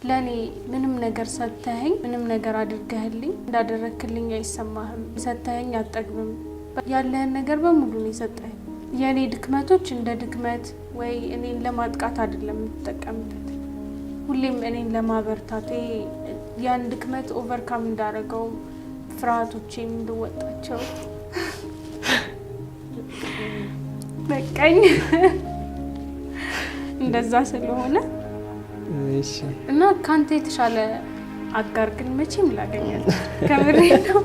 ለኔ ምንም ነገር ሰተኸኝ ምንም ነገር አድርገህልኝ እንዳደረክልኝ አይሰማህም ሰተኸኝ አጠግብም ያለህን ነገር በሙሉ ነው የሰጠኸኝ የኔ ድክመቶች እንደ ድክመት ወይ እኔን ለማጥቃት አይደለም የምትጠቀምበት ሁሌም እኔን ለማበርታት ያን ድክመት ኦቨርካም እንዳረገው ፍርሃቶቼን እንድወጣቸው በቃኝ እንደዛ ስለሆነ እሺ እና ካንተ የተሻለ አጋር ግን መቼም ላገኛል ከምሬ ነው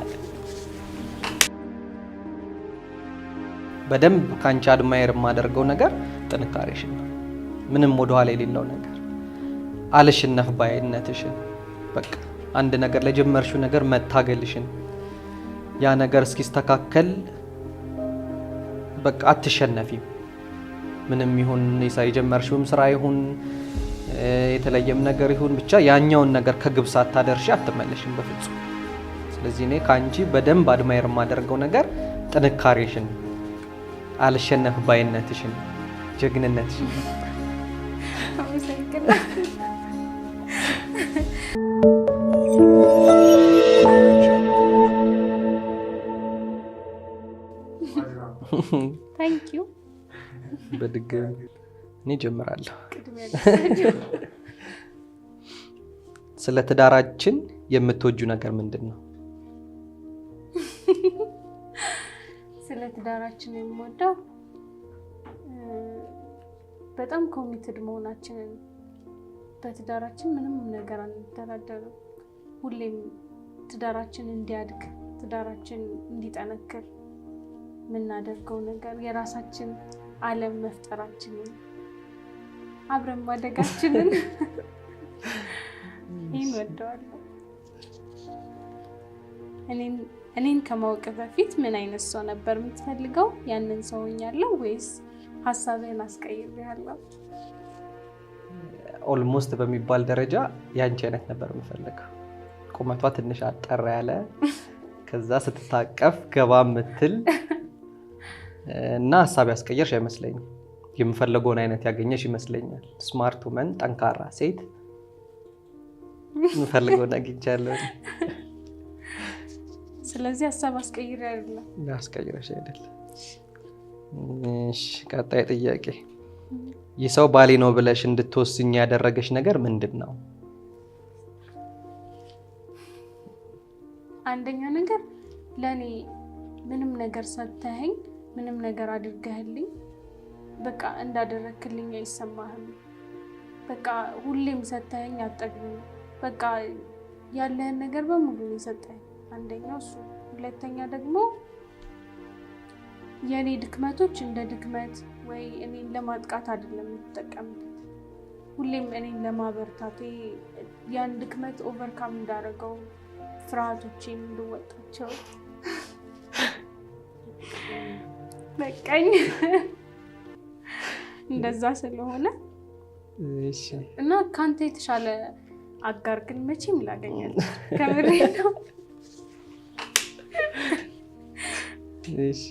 በደንብ ካንቺ አድማየር የማደርገው ነገር ጥንካሬሽ ነው ምንም ወደኋላ የሌለው ነገር አልሽነፍ ባይነትሽን በቃ አንድ ነገር ለጀመርሽው ነገር መታገልሽን ያ ነገር እስኪስተካከል በቃ አትሸነፊም ምንም ይሁን የጀመርሽውም ስራ ይሁን የተለየም ነገር ይሁን ብቻ ያኛውን ነገር ከግብ ሳታደርሺ አትመለሽም በፍጹም ስለዚህ እኔ ካንቺ በደንብ አድማየር የማደርገው ነገር ጥንካሬሽን አልሸነፍ ባይነትሽን ጀግንነትሽን Thank you በድጋሚ እኔ ጀምራለሁ ስለ ትዳራችን የምትወጂው ነገር ምንድነው ስለ ትዳራችን የምወደው በጣም ኮሚትድ መሆናችንን በትዳራችን ምንም ነገር አንደራደርም ሁሌም ትዳራችን እንዲያድግ ትዳራችን እንዲጠነክር ምናደርገው ነገር የራሳችን ዓለም መፍጠራችንን አብረን ማደጋችንን ይወደዋለሁ እኔን ከማወቅ በፊት ምን አይነት ሰው ነበር የምትፈልገው ያንን ሰው ሆኛለሁ ወይስ ሐሳብህን አስቀይሬሃለሁ ኦልሞስት በሚባል ደረጃ ያንቺ አይነት ነበር የምፈልገው ቁመቷ ትንሽ አጠር ያለ ከዛ ስትታቀፍ ገባ ምትል እና ሐሳብ ያስቀየርሽ አይመስለኝም የምፈልገውን አይነት ያገኘሽ ይመስለኛል ስማርት ውመን ጠንካራ ሴት የምፈልገውን አግኝቻለሁ ስለዚህ ሐሳብ አስቀይሬያለሁ ያስቀየርሽ አይደል እሺ ቀጣይ ጥያቄ የሰው ባሌ ነው ብለሽ እንድትወስኝ ያደረገሽ ነገር ምንድነው አንደኛ ነገር ለኔ ምንም ነገር ሰተኸኝ ምንም ነገር አድርገህልኝ በቃ እንዳደረክልኝ አይሰማህም በቃ ሁሌም ሰተኸኝ አጠግብም በቃ ያለህን ነገር በሙሉ ነው የሰጠኸኝ አንደኛው እሱ ሁለተኛ ደግሞ የኔ ድክመቶች እንደ ድክመት ወይ እኔን ለማጥቃት አይደለም የምትጠቀምበት ሁሌም እኔን ለማበርታት ያን ድክመት ኦቨርካም እንዳረገው ፍርሃቶቼን እንድወጣቸው በቃኝ እንደዛ ስለሆነ እሺ እና ካንተ የተሻለ አጋር ግን መቼም ላገኛል ከምሬ ነው እሺ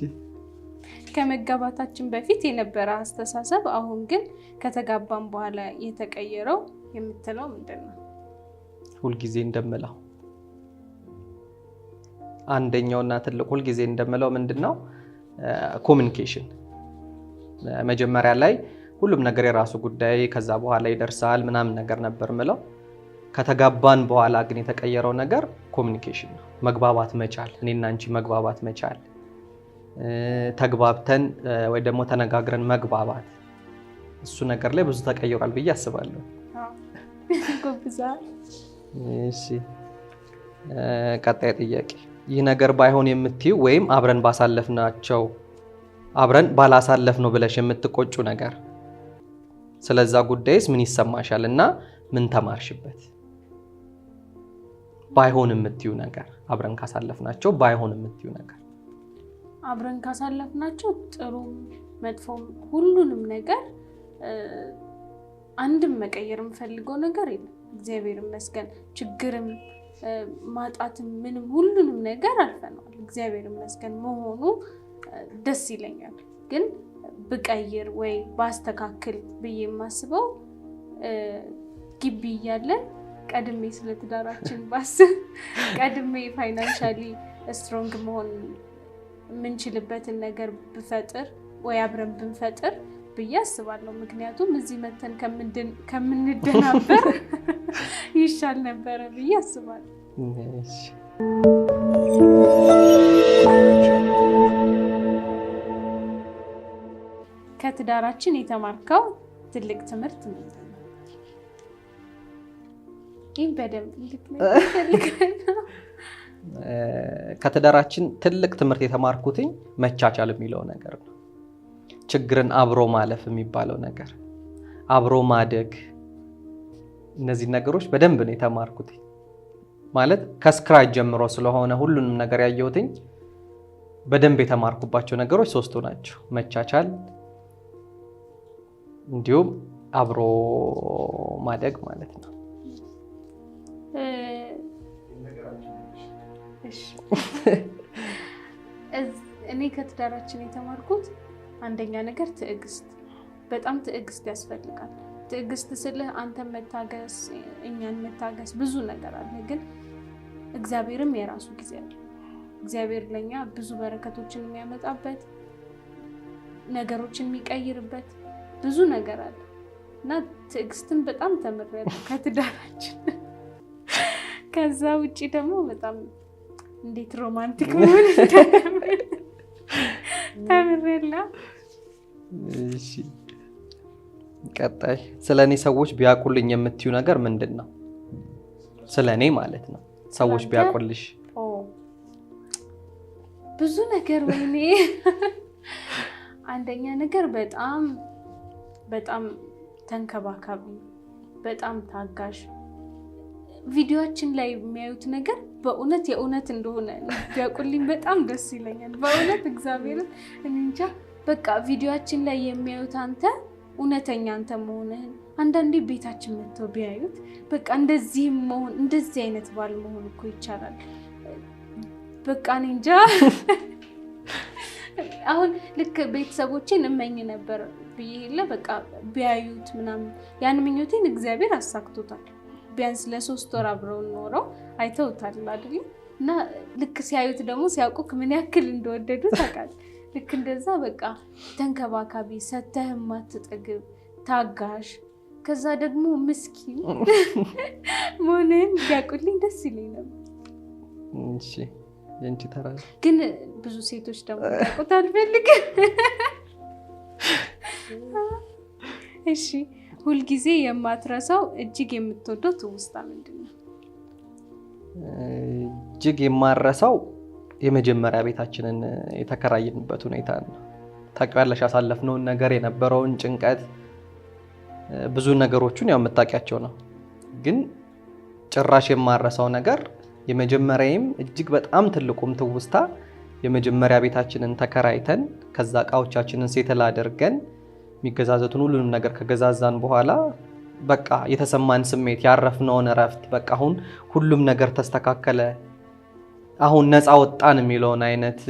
ከመጋባታችን በፊት የነበረ አስተሳሰብ አሁን ግን ከተጋባን በኋላ የተቀየረው የምትለው ምንድነው ሁሉ ጊዜ እንደምለው አንደኛውና ትልቁ ሁሉ ጊዜ እንደምለው ምንድነው ኮሙኒኬሽን መጀመሪያ ላይ ሁሉም ነገር የራሱ ጉዳይ ከዛ በኋላ ይደርሳል ምናምን ነገር ነበር ምለው ከተጋባን በኋላ ግን የተቀየረው ነገር ኮሙኒኬሽን ነው መግባባት መቻል እኔና አንቺ መግባባት መቻል ተግባብተን ወይ ደግሞ ተነጋግረን መግባባት እሱ ነገር ላይ ብዙ ተቀይሯል ብዬ አስባለሁ ጎብዛ እሺ ቀጣይ ጥያቄ ይህ ነገር ባይሆን የምትይው ወይም አብረን ባላሳለፍነው ብለሽ የምትቆጩ ነገር ስለዛ ጉዳይስ ምን ይሰማሻልና ምን ተማርሽበት ባይሆን የምትይው ነገር አብረን ካሳለፍናቸው ባይሆን የምትይው ነገር አብረን ካሳለፍናቸው ጥሩ መጥፎም ሁሉንም ነገር አንድም መቀየር የምፈልገው ነገር የለም እግዚአብሔር ይመስገን ችግርም ማጣትም ምንም ሁሉንም ነገር አልፈናል እግዚአብሔር ይመስገን መሆኑ ደስ ይለኛል ግን ብቀይር ወይ ባስተካክል ብዬ ማስበው ግቢ ያለን ቀድሜ ስለ ትዳራችን ባስ ቀድሜ ፋይናንሻሊ ስትሮንግ መሆን ምንችልበትን ነገር ብፈጥር ወይ አብረን ብንፈጥር ብዬ አስባለሁ። ምክንያቱም እዚህ መተን ከምንደናበር ይሻል ነበር ብዬ አስባለሁ። ከትዳራችን የተማርከው ትልቅ ትምህርት ምንድን ነው? ይህ በደንብ እንድትነግረኝ። ከትዳራችን ትልቅ ትምህርት የተማርኩትኝ መቻቻል የሚለው ነገር ነው። ችግርን አብሮ ማለፍ የሚባለው ነገር፣ አብሮ ማደግ፣ እነዚህ ነገሮች በደንብ ነው የተማርኩት። ማለት ከስክራች ጀምሮ ስለሆነ ሁሉንም ነገር ያየሁትኝ በደንብ የተማርኩባቸው ነገሮች 3ቱ ናቸው። መቻቻል እንዲሁም አብሮ ማደግ ማለት ነው። እኔ ከትዳራችን የተማርኩት አንደኛ ነገር ትዕግስት፣ በጣም ትዕግስት ያስፈልጋል። ትዕግስት ስልህ አንተን መታገስ፣ እኛን መታገስ፣ ብዙ ነገር አለ። ግን እግዚአብሔርም የራሱ ጊዜ አለ። እግዚአብሔር ለኛ ብዙ በረከቶችን የሚያመጣበት፣ ነገሮችን የሚቀይርበት ብዙ ነገር አለ እና ትዕግስትን በጣም ተምሬያለሁ ከትዳራችን። ከዛ ውጪ ደግሞ በጣም እንዴት ሮማንቲክ መሆን ተምሬያለሁ። እሺ፣ ቀጣይ ስለኔ ሰዎች ቢያውቁልኝ የምትዩ ነገር ምንድን ነው? ስለኔ ማለት ነው። ሰዎች ቢያውቁልሽ ብዙ ነገር። ወይኔ አንደኛ ነገር በጣም በጣም ተንከባካቢ፣ በጣም ታጋሽ። ቪዲዮአችን ላይ የሚያዩት ነገር በእውነት የእውነት እንደሆነ ቢያውቁልኝ በጣም ደስ ይለኛል። በእውነት እግዚአብሔርን እንጃ። በቃ ቪዲዮአችን ላይ የሚያዩት አንተ እውነተኛ አንተ መሆንህን አንዳንዴ ቤታችን መጥተው ቢያዩት በቃ እንደዚህ መሆን፣ እንደዚህ አይነት ባል መሆን እኮ ይቻላል። በቃ እኔ እንጃ። አሁን ልክ ቤተሰቦቼን እመኝ ነበር ብዬ የለ በቃ ቢያዩት ምናምን ያን ምኞቴን እግዚአብሔር አሳክቶታል። ቢያንስ ለ3 ወር አብረው ኖረው አይተውታል አይደል? እና ልክ ሲያዩት ደግሞ ሲያውቁክ ምን ያክል እንደወደዱ ታውቃለህ። ልክ እንደዛ በቃ ተንከባካቢ፣ ሰተህ ማትጠግብ፣ ታጋሽ፣ ከዛ ደግሞ ምስኪን መሆንን ቢያውቁልኝ ደስ ይለኝ ነበር። እሺ፣ የንቺ ተራ ግን ብዙ ሴቶች ደግሞ ያውቁት አልፈልግም። እሺ፣ ሁልጊዜ የማትረሳው እጅግ የምትወደው ትውስታ ምንድን ነው? እጅግ የማረሳው የመጀመሪያ ቤታችንን የተከራየንበት ሁኔታ ነው። ታውቂያለሽ፣ ያሳለፍነውን ነገር፣ የነበረውን ጭንቀት፣ ብዙ ነገሮችን ያው የምታውቂያቸው ነው። ግን ጭራሽ የማረሳው ነገር የመጀመሪያም እጅግ በጣም ትልቁም ትውስታ የመጀመሪያ ቤታችንን ተከራይተን ከዛ እቃዎቻችንን ሴትል አድርገን የሚገዛዘቱን ሁሉንም ነገር ከገዛዛን በኋላ በቃ የተሰማን ስሜት፣ ያረፍነውን እረፍት፣ በቃ አሁን ሁሉም ነገር ተስተካከለ፣ አሁን ነፃ ወጣን የሚለውን አይነት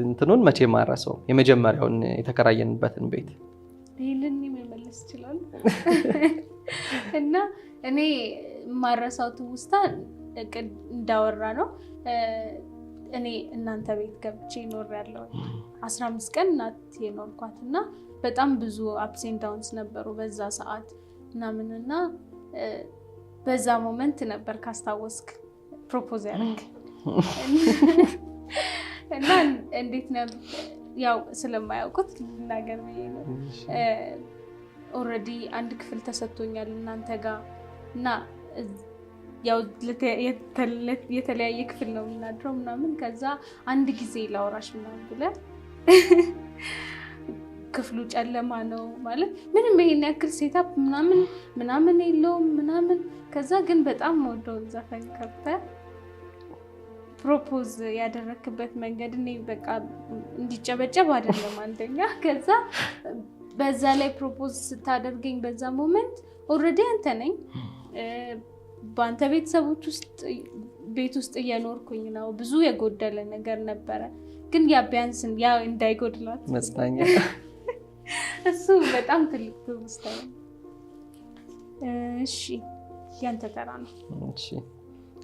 እንትኑን መቼ ማረሰው የመጀመሪያውን የተከራየንበትን ቤት። ይሄንን መመለስ ይችላል። እና እኔ ማረሳው ትውስታ እንዳወራ ነው። እኔ እናንተ ቤት ገብቼ ኖሬያለሁ። 15 ቀን እናት የኖርኳት እና በጣም ብዙ አፕስ ኤንድ ዳውንስ ነበሩ በዛ ሰዓት ምናምንና በዛ ሞመንት ነበር ካስታወስክ ፕሮፖዝ ያደረግ እና እንዴት ነው ያው ስለማያውቁት ልናገር ብዬ ነው። ኦልሬዲ አንድ ክፍል ተሰጥቶኛል እናንተ ጋር እና ያው የተለያየ ክፍል ነው የምናድረው ምናምን። ከዛ አንድ ጊዜ ላውራሽ ምናምን ብለህ ክፍሉ ጨለማ ነው ማለት ምንም ይሄን ያክል ሴታፕ ምናምን የለውም ምናምን። ከዛ ግን በጣም ወደውን ዘፈን ከፍተህ ፕሮፖዝ ያደረክበት መንገድ እኔ በቃ እንዲጨበጨብ አይደለም አንደኛ። ከዛ በዛ ላይ ፕሮፖዝ ስታደርገኝ በዛ ሞመንት ኦልሬዲ አንተ ነኝ በአንተ ቤተሰቦች ውስጥ ቤት ውስጥ እየኖርኩኝ ነው። ብዙ የጎደለ ነገር ነበረ፣ ግን ያ ቢያንስን ያ እንዳይጎድላት መጽናኛ እሱ በጣም ትልቅ ትውስታ ነው። እሺ ያንተ ተራ ነው። እሺ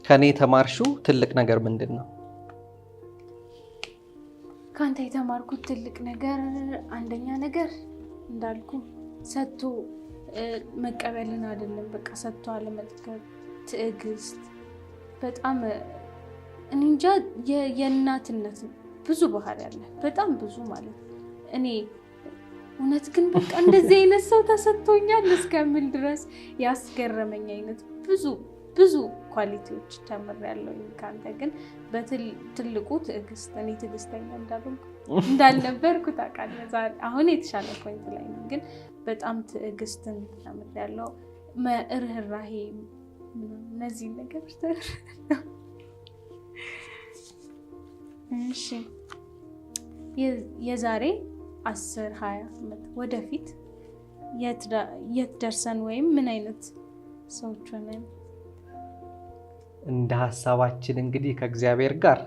ከኔ የተማርሽው ትልቅ ነገር ምንድነው? ካንተ የተማርኩት ትልቅ ነገር አንደኛ ነገር እንዳልኩ ሰጥቶ መቀበልን አይደለም፣ በቃ ሰጥቶ አለመልከት፣ ትዕግስት። በጣም እንጃ የእናትነት ብዙ ባህሪ ያለ በጣም ብዙ ማለት እኔ እውነት ግን በቃ እንደዚህ አይነት ሰው ተሰጥቶኛል እስከምል ድረስ ያስገረመኝ አይነት ብዙ ኳሊቲዎች ተምሬያለሁ ካንተ። ግን በትልቁ ትዕግስት፣ እኔ ትዕግስተኛ እንዳልነበርኩ ታውቃለህ። አሁን የተሻለ ፖይንት ላይ ነኝ፣ ግን በጣም ትዕግስትን ተምሬያለሁ። ርህራሄ፣ እነዚህ ነገሮች ተምሬያለሁ። እሺ የዛሬ 10-20 ዓመት ወደፊት የት ደርሰን ወይም ምን አይነት ሰዎች ሆነን? እንደ ሐሳባችን እንግዲህ ከእግዚአብሔር ጋር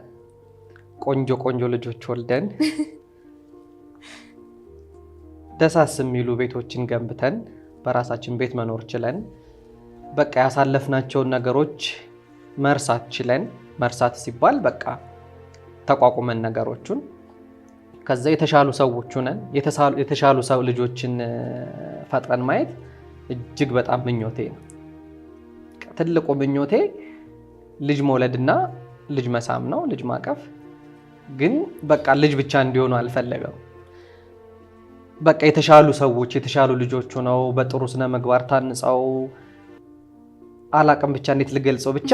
ቆንጆ ልጆች ወልደን ደሳስ የሚሉ ቤቶችን ገንብተን በራሳችን ቤት መኖር ችለን በቃ ያሳለፍናቸውን ነገሮች መርሳት ችለን፣ መርሳት ሲባል በቃ ተቋቁመን ነገሮቹን ከዛ የተሻሉ ሰዎች ሆነን የተሻሉ ሰው ልጆችን ፈጥረን ማየት እጅግ በጣም ምኞቴ ነው። ትልቁ ምኞቴ ልጅ መውለድና ልጅ መሳም ነው፣ ልጅ ማቀፍ። ግን በቃ ልጅ ብቻ እንዲሆኑ አልፈለገም። በቃ የተሻሉ ሰዎች የተሻሉ ልጆች ሆነው በጥሩ ስነ ምግባር ታንጸው አላቅም ብቻ እንዴት ልገልጸው፣ ብቻ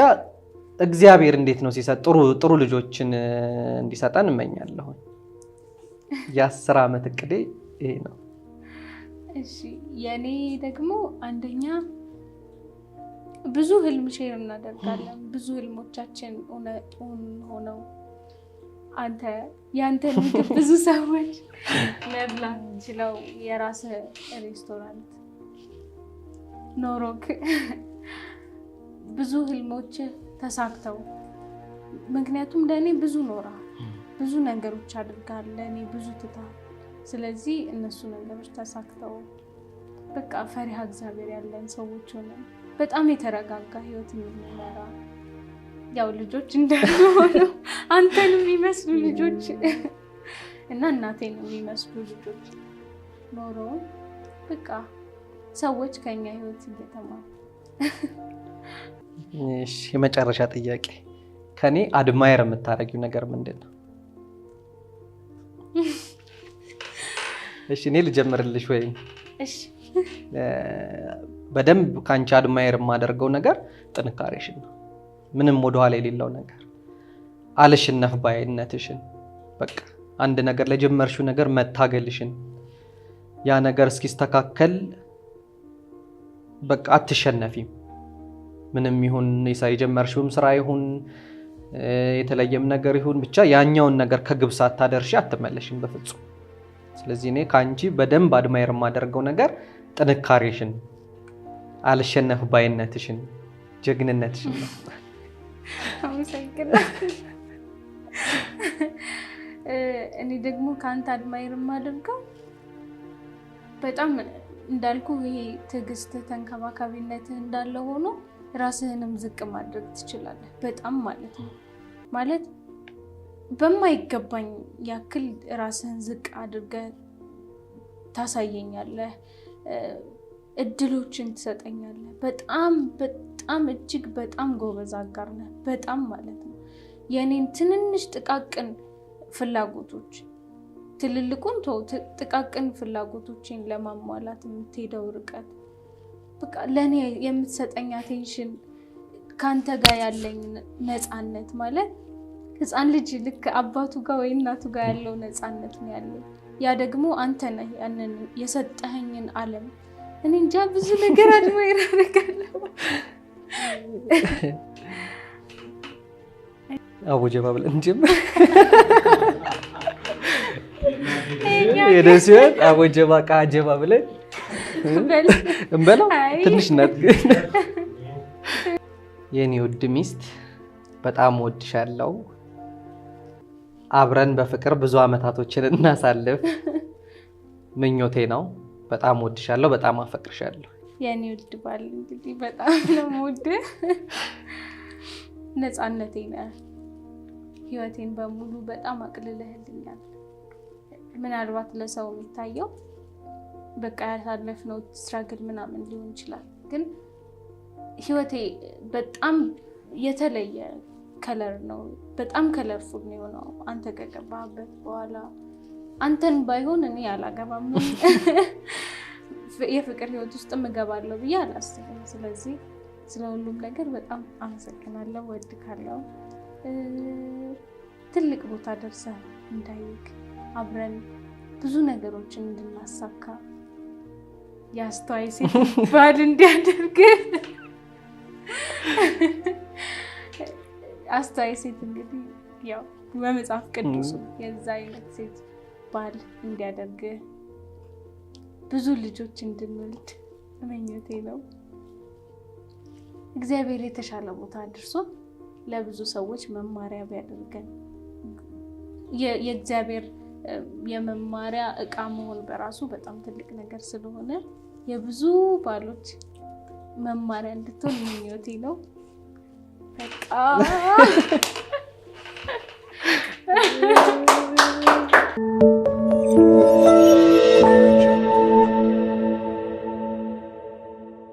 እግዚአብሔር እንዴት ነው ሲሰጥ ጥሩ ልጆችን እንዲሰጠን እመኛለሁ። የ10 ዓመት እቅዴ ይሄ ነው። እሺ የኔ ደግሞ አንደኛ ብዙ ህልም ሼር እናደርጋለን። ብዙ ህልሞቻችን እውን ሆነው ያንተ ምግብ ብዙ ሰዎች መብላት ችለው የራስ ሬስቶራንት ኖሮክ ብዙ ህልሞች ተሳክተው፣ ምክንያቱም ለኔ ብዙ ኖራ ብዙ ነገሮች አድርጋል፣ ለኔ ብዙ ትታል። ስለዚህ እነሱ ነገሮች ተሳክተው በቃ ፈሪሃ እግዚአብሔር ያለን ሰዎች ሆነን በጣም የተረጋጋ ህይወት የሚመራ ያው ልጆች እንደሆነ አንተን የሚመስሉ ልጆች እና እናቴን የሚመስሉ ልጆች ኖሮ በቃ ሰዎች ከኛ ህይወት እየተማሩ። እሺ የመጨረሻ ጥያቄ ከኔ አድማየር የምታረጊው ነገር ምንድነው? እሺ እኔ ልጀምርልሽ ወይ? እሺ በደንብ ካንቺ አድማየር የማደርገው ነገር ጥንካሬሽን ነው። ምንም ወደኋላ የሌለው ነገር፣ አልሽነፍ ባይነትሽን፣ በቃ አንድ ነገር ለጀመርሽው ነገር መታገልሽን፣ ያ ነገር እስኪስተካከል በቃ አትሸነፊም። ምንም ይሁን የጀመርሽውም ስራ ይሁን የተለየም ነገር ይሁን ብቻ ያኛውን ነገር ከግብ ሳታደርሺ አትመለሽም በፍጹም። ስለዚህ እኔ ካንቺ በደንብ አድማየር የማደርገው ነገር ጥንካሬሽን፣ አልሸነፍ ባይነትሽን፣ ጀግንነትሽን ነው። አመሰግናለሁ። እኔ ደግሞ ካንተ አድማየር የማደርገው በጣም እንዳልኩ ይሄ ትዕግስት፣ ተንከባካቢነት እንዳለ ሆኖ ራስህንም ዝቅ ማድረግ ትችላለህ። በጣም ማለት ነው ማለት በማይገባኝ ያክል ራስህን ዝቅ አድርገህ ታሳየኛለህ፣ እድሎችን ትሰጠኛለህ። በጣም እጅግ በጣም ጎበዝ አጋር ነህ። በጣም ማለት ነው የኔን ትንንሽ ጥቃቅን ፍላጎቶች ትልልቁን ጥቃቅን ፍላጎቶችን ለማሟላት የምትሄደው ርቀት በቃ ለኔ የምትሰጠኝ አቴንሽን፣ ካንተ ጋር ያለኝ ነፃነት ማለት ህፃን ልጅ ልክ አባቱ ጋር ወይ እናቱ ጋር ያለው ነፃነት ነው ያለው። ያ ደግሞ አንተ ነህ ያንን የሰጠኸኝን ዓለም እኔ እንጃ ብዙ ነገር አድማየር አደርጋለሁ። አቡጀባ ብለን እንጀምር። የደስየት አቡጀባ ቃጀባ ብለን እንበላው ትንሽ ናት። የኔ ውድ ሚስት በጣም ወድሻለሁ። አብረን በፍቅር ብዙ አመታቶችን እናሳልፍ ምኞቴ ነው። በጣም ወድሻለሁ፣ በጣም አፈቅርሻለሁ። የኔ ውድ ባል እንግዲህ በጣም ነው የምወድህ። ነፃነቴ ነህ። ህይወቴን በሙሉ በጣም አቅልለህልኛል። ምናልባት ለሰው የሚታየው በቃ ያሳለፍነው ስትራግል ምናምን ሊሆን ይችላል፣ ግን ህይወቴ በጣም የተለየ ከለር ነው። በጣም ከለርፉል ነው የሆነው አንተ ከገባህበት በኋላ። አንተን ባይሆን እኔ አላገባም፣ የፍቅር ህይወት ውስጥ እገባለሁ ብዬ አላስብም። ስለዚህ ስለ ሁሉም ነገር በጣም አመሰግናለሁ፣ ወድካለሁ። ትልቅ ቦታ ደርሰህ እንዳይክ አብረን ብዙ ነገሮችን እንድናሳካ ያስተዋይ ሴት ባል እንዲያደርግ አስተዋይ ሴት እንግዲህ ያው በመጽሐፍ ቅዱስ የዛ አይነት ሴት ባል እንዲያደርግ ብዙ ልጆች እንድንወልድ ምኞቴ ነው። እግዚአብሔር የተሻለ ቦታ አድርሶ ለብዙ ሰዎች መማሪያ ቢያደርገን የእግዚአብሔር የመማሪያ እቃ መሆን በራሱ በጣም ትልቅ ነገር ስለሆነ የብዙ ባሎች መማሪያ እንድትሆን ምኞቴ ነው። በቃ